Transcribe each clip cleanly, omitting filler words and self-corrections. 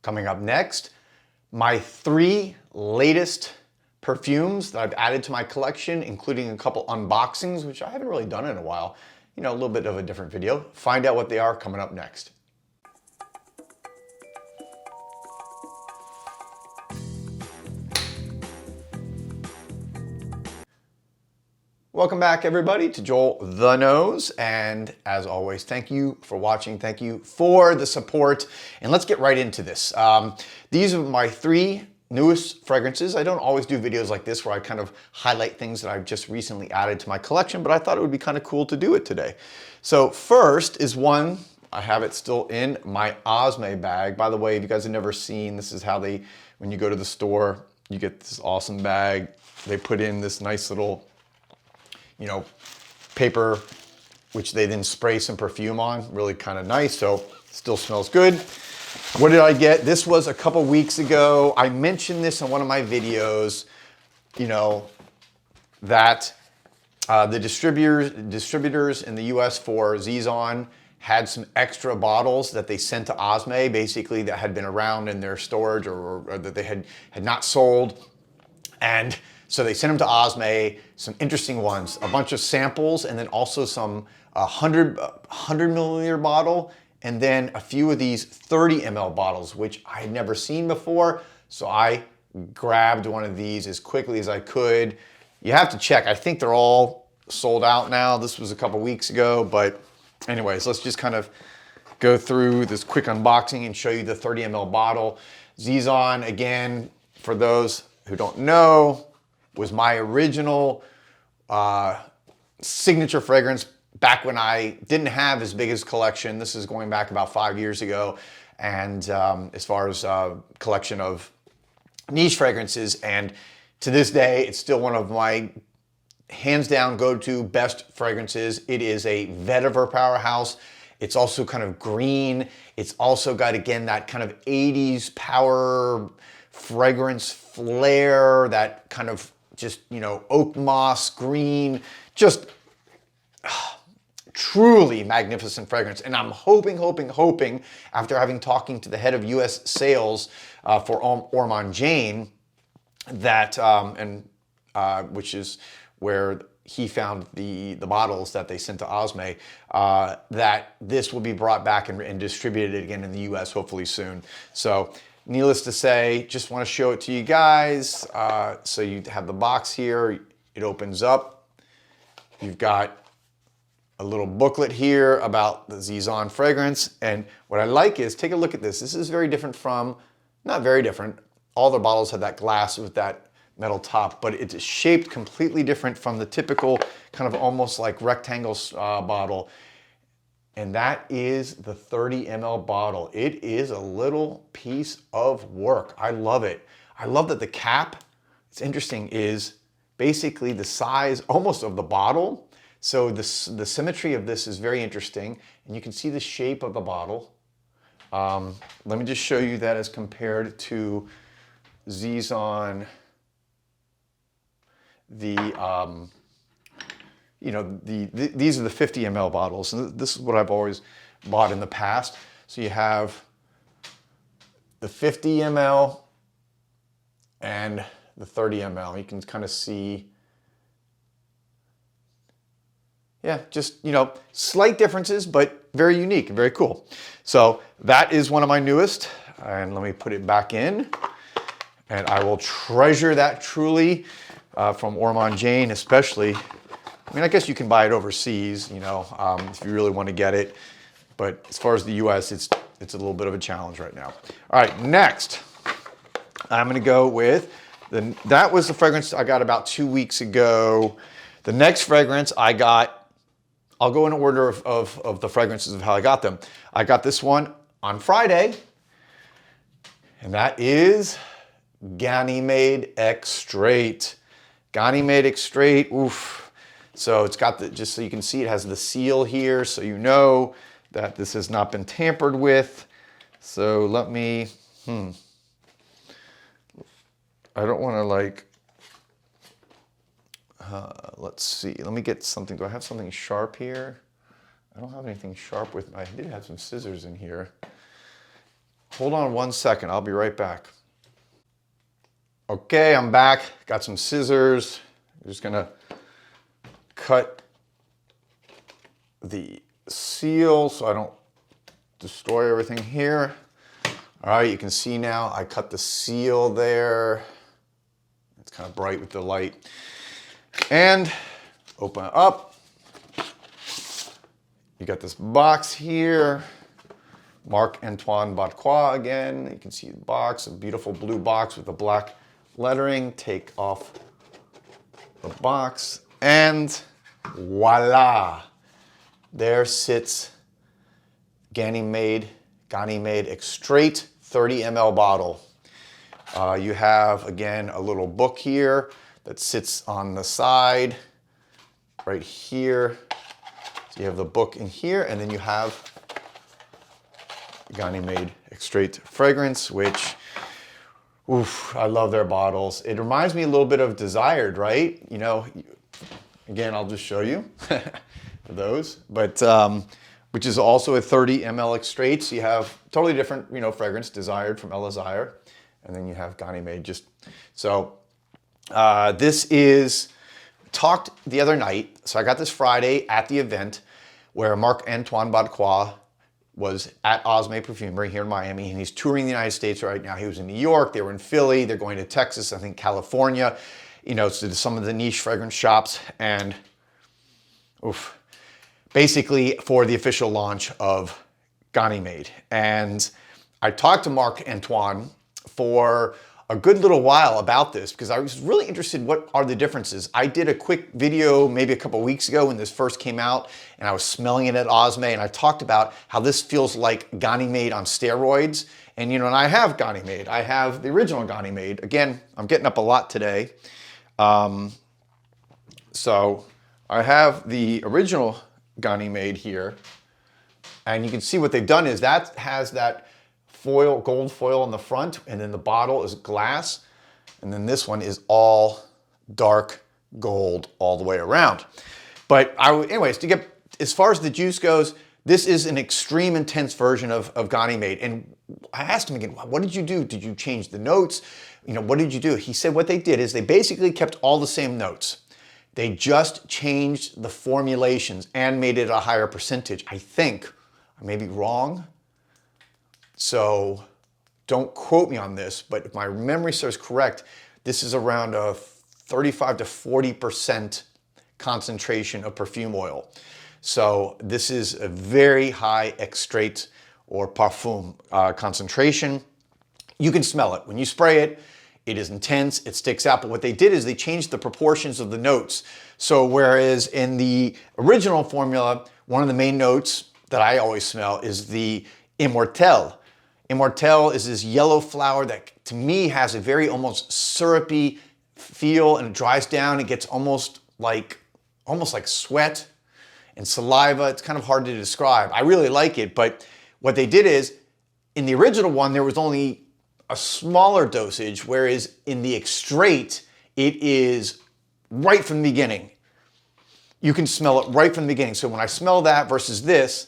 Coming up next, my 3 latest perfumes that I've added to my collection, including a couple unboxings, which I haven't really done in a while. You know, a little bit of a different video. Find out what they are coming up next. Welcome back, everybody, to JoelTheNose, and as always, thank you for watching. Thank you for the support, and let's get right into this. These are my 3 newest fragrances. I don't always do videos like this where I kind of highlight things that I've just recently added to my collection, but I thought it would be kind of cool to do it today. So first is one, I have it still in my Osme bag. By the way, if you guys have never seen, this is how they, when you go to the store, you get this awesome bag. They put in this nice little, you know, paper, which they then spray some perfume on. Really kind of nice, so still smells good. What did I get? This was a couple weeks ago. I mentioned this in one of my videos, you know, that the distributors in the US for Zizan had some extra bottles that they sent to Osme, basically, that had been around in their storage or that they had not sold. And so they sent them to Osme, some interesting ones, a bunch of samples, and then also some 100 milliliter bottle, and then a few of these 30 ml bottles, which I had never seen before. So I grabbed one of these as quickly as I could. You have to check. I think they're all sold out now. This was a couple weeks ago, but anyways, let's just kind of go through this quick unboxing and show you the 30 ml bottle. Zizan, again, for those who don't know, was my original signature fragrance back when I didn't have as big as collection. This is going back about 5 years ago. And as far as collection of niche fragrances, and to this day, it's still one of my hands down go-to best fragrances. It is a vetiver powerhouse. It's also kind of green. It's also got, again, that kind of 80s power fragrance flair, that kind of just, you know, oak moss green, just truly magnificent fragrance. And I'm hoping, after having talking to the head of US sales for Orman Jain, that, which is where he found the bottles that they sent to Osme, that this will be brought back and distributed again in the US hopefully soon. So needless to say, just want to show it to you guys. So you have the box here. It opens up. You've got a little booklet here about the Zizan fragrance. And what I like is, take a look at this. This is very different from, not very different. All the bottles have that glass with that metal top, but it's shaped completely different from the typical kind of almost like rectangle bottle. And that is the 30 ml bottle. It is a little piece of work. I love it. I love that the cap, it's interesting, is basically the size almost of the bottle. So the symmetry of this is very interesting. And you can see the shape of the bottle. Let me just show you that as compared to Zizan, you know, these are the 50 ml bottles, and this is what I've always bought in the past. So you have the 50 ml and the 30 ml. You can kind of see, yeah, just, you know, slight differences, but very unique and very cool. So that is one of my newest, and let me put it back in, and I will treasure that truly, from Orman Jain especially. I mean, I guess you can buy it overseas, you know, if you really want to get it. But as far as the US, it's a little bit of a challenge right now. All right, next, I'm going to go with, that was the fragrance I got about 2 weeks ago. The next fragrance I got, I'll go in order of the fragrances of how I got them. I got this one on Friday, and that is Ganymede Extrait. Ganymede Extrait, oof. So it's got the, just so you can see, it has the seal here, so you know that this has not been tampered with. So let me, I don't want to like, let's see, let me get something. Do I have something sharp here? I don't have anything sharp with me. I did have some scissors in here. hold on 1 second. I'll be right back. Okay, I'm back. Got some scissors. I'm just gonna cut the seal so I don't destroy everything here. All right, you can see now I cut the seal there. It's kind of bright with the light. And open it up. You got this box here. Marc-Antoine Botquois again. You can see the box, a beautiful blue box with the black lettering. Take off the box and voila. There sits Ganymede Extrait 30 ml bottle. You have, again, a little book here that sits on the side right here. So you have the book in here, and then you have Ganymede Extrait fragrance, which, oof, I love their bottles. It reminds me a little bit of Desired, right? You know, again, I'll just show you for those, but which is also a 30 ml Extrait. So you have totally different, you know, fragrance, Desired from Elazire, and then you have Ganymede. Just so this is talked the other night. So I got this Friday at the event where Marc-Antoine Botquois was at Osme Perfumery here in Miami, and he's touring the United States right now. He was in New York, they were in Philly, they're going to Texas, I think California, you know, to some of the niche fragrance shops, and oof, basically for the official launch of Ganymede. And I talked to Marc-Antoine for a good little while about this because I was really interested in what are the differences. I did a quick video maybe a couple weeks ago when this first came out, and I was smelling it at Osme, and I talked about how this feels like Ganymede on steroids. And you know, and I have Ganymede. I have the original Ganymede. Again, I'm getting up a lot today. So I have the original Ganymede here, and you can see what they've done is that has that foil, gold foil on the front, and then the bottle is glass, and then this one is all dark gold all the way around. But anyways, to get as far as the juice goes, this is an extreme intense version of Ganymede. And I asked him again, what did you do? Did you change the notes? You know, what did you do? He said what they did is they basically kept all the same notes. They just changed the formulations and made it a higher percentage. I think, I may be wrong, so don't quote me on this, but if my memory serves correct, this is around a 35 to 40% concentration of perfume oil. So this is a very high extrait or parfum concentration. You can smell it. When you spray it, it is intense, it sticks out, but what they did is they changed the proportions of the notes. So whereas in the original formula, one of the main notes that I always smell is the Immortelle. Immortelle is this yellow flower that to me has a very almost syrupy feel, and it dries down. It gets almost like sweat and saliva. It's kind of hard to describe. I really like it, but what they did is in the original one, there was only a smaller dosage, whereas in the Extrait, it is right from the beginning. You can smell it right from the beginning. So when I smell that versus this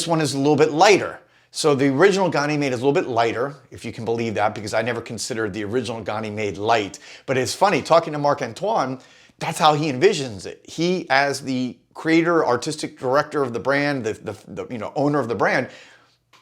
one is a little bit lighter. So the original Ganymede is a little bit lighter, if you can believe that, because I never considered the original Ganymede light. But it's funny, talking to Marc-Antoine, that's how he envisions it. He, as the creator, artistic director of the brand, the owner of the brand,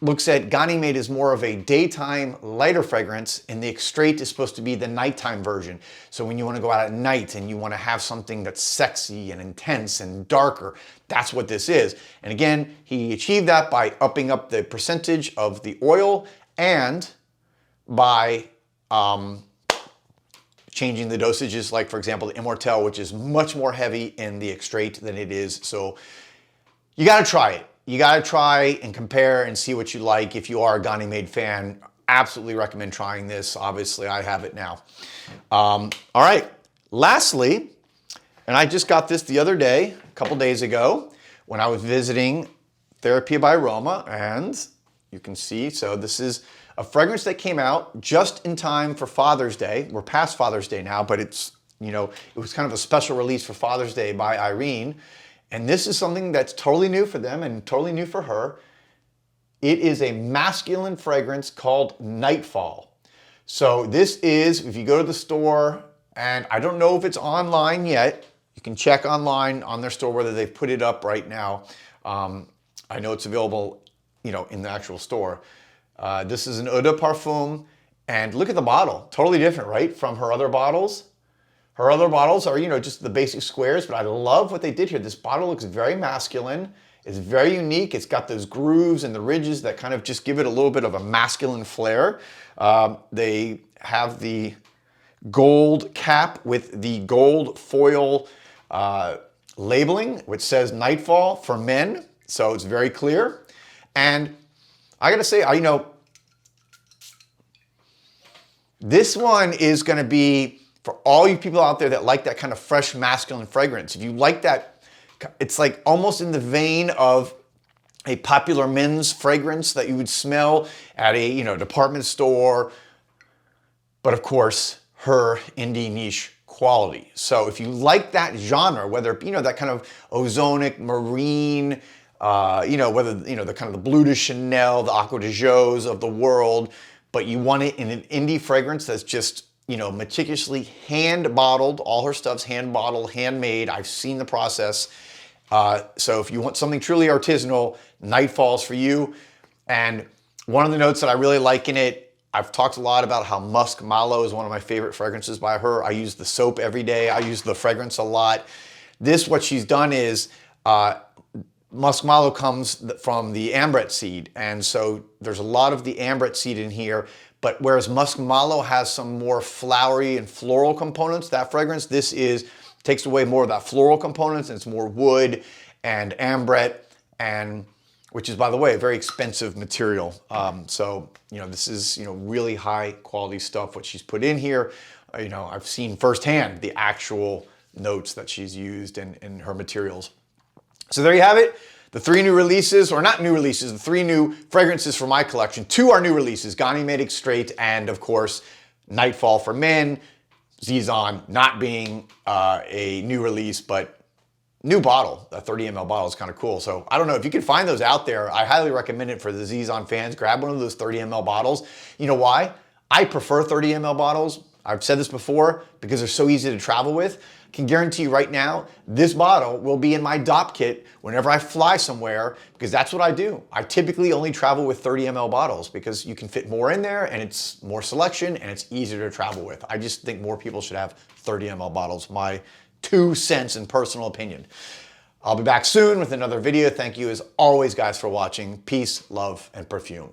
looks at Ganymede as more of a daytime lighter fragrance, and the Extrait is supposed to be the nighttime version. So when you want to go out at night and you want to have something that's sexy and intense and darker, that's what this is. And again, he achieved that by upping up the percentage of the oil and by changing the dosages, like for example, the Immortelle, which is much more heavy in the Extrait than it is. So you got to try it. You got to try and compare and see what you like. If you are a Ganymede fan, absolutely recommend trying this. Obviously, I have it now. All right, lastly, and I just got this the other day, a couple days ago, when I was visiting Therapy by Aroma, and you can see, so this is a fragrance that came out just in time for Father's Day. We're past Father's Day now, but it's, you know, it was kind of a special release for Father's Day by Irene. And this is something that's totally new for them and totally new for her. It is a masculine fragrance called Nightfall. So this is, if you go to the store, and I don't know if it's online yet, you can check online on their store whether they've put it up right now. I know it's available, in the actual store. This is an eau de parfum, and look at the bottle. Totally different, right, from her other bottles. Her other bottles are, just the basic squares, but I love what they did here. This bottle looks very masculine. It's very unique. It's got those grooves and the ridges that kind of just give it a little bit of a masculine flair. They have the gold cap with the gold foil labeling, which says Nightfall for men. So it's very clear. And I gotta say, this one is gonna be for all you people out there that like that kind of fresh masculine fragrance. If you like that, it's like almost in the vein of a popular men's fragrance that you would smell at a department store, but of course her indie niche quality. So if you like that genre, whether that kind of ozonic marine, whether the kind of the Bleu de Chanel, the Aqua de Joes of the world, but you want it in an indie fragrance that's just meticulously hand bottled. All her stuff's hand bottled, handmade. I've seen the process. So if you want something truly artisanal, Nightfall's for you. And one of the notes that I really like in it, I've talked a lot about how Musk Mallow is one of my favorite fragrances by her. I use the soap every day. I use the fragrance a lot. What she's done is, Musk Mallow comes from the ambret seed. And so there's a lot of the ambret seed in here. But whereas Musk Mallow has some more flowery and floral components, that fragrance, takes away more of that floral components, and it's more wood and ambret, and which is, by the way, a very expensive material. So this is really high quality stuff. What she's put in here, I've seen firsthand the actual notes that she's used in her materials. So there you have it. The 3 new releases, or not new releases, the 3 new fragrances for my collection. 2 are new releases, Ganymede, Extrait, and of course, Nightfall for men. Zizan not being a new release, but new bottle. A 30 ml bottle is kind of cool. So I don't know if you can find those out there. I highly recommend it for the Zizan fans. Grab one of those 30 ml bottles. You know why? I prefer 30 ml bottles. I've said this before because they're so easy to travel with. I can guarantee you right now, this bottle will be in my DOP kit whenever I fly somewhere, because that's what I do. I typically only travel with 30 ml bottles because you can fit more in there and it's more selection and it's easier to travel with. I just think more people should have 30 ml bottles, my 2 cents and personal opinion. I'll be back soon with another video. Thank you as always, guys, for watching. Peace, love, and perfume.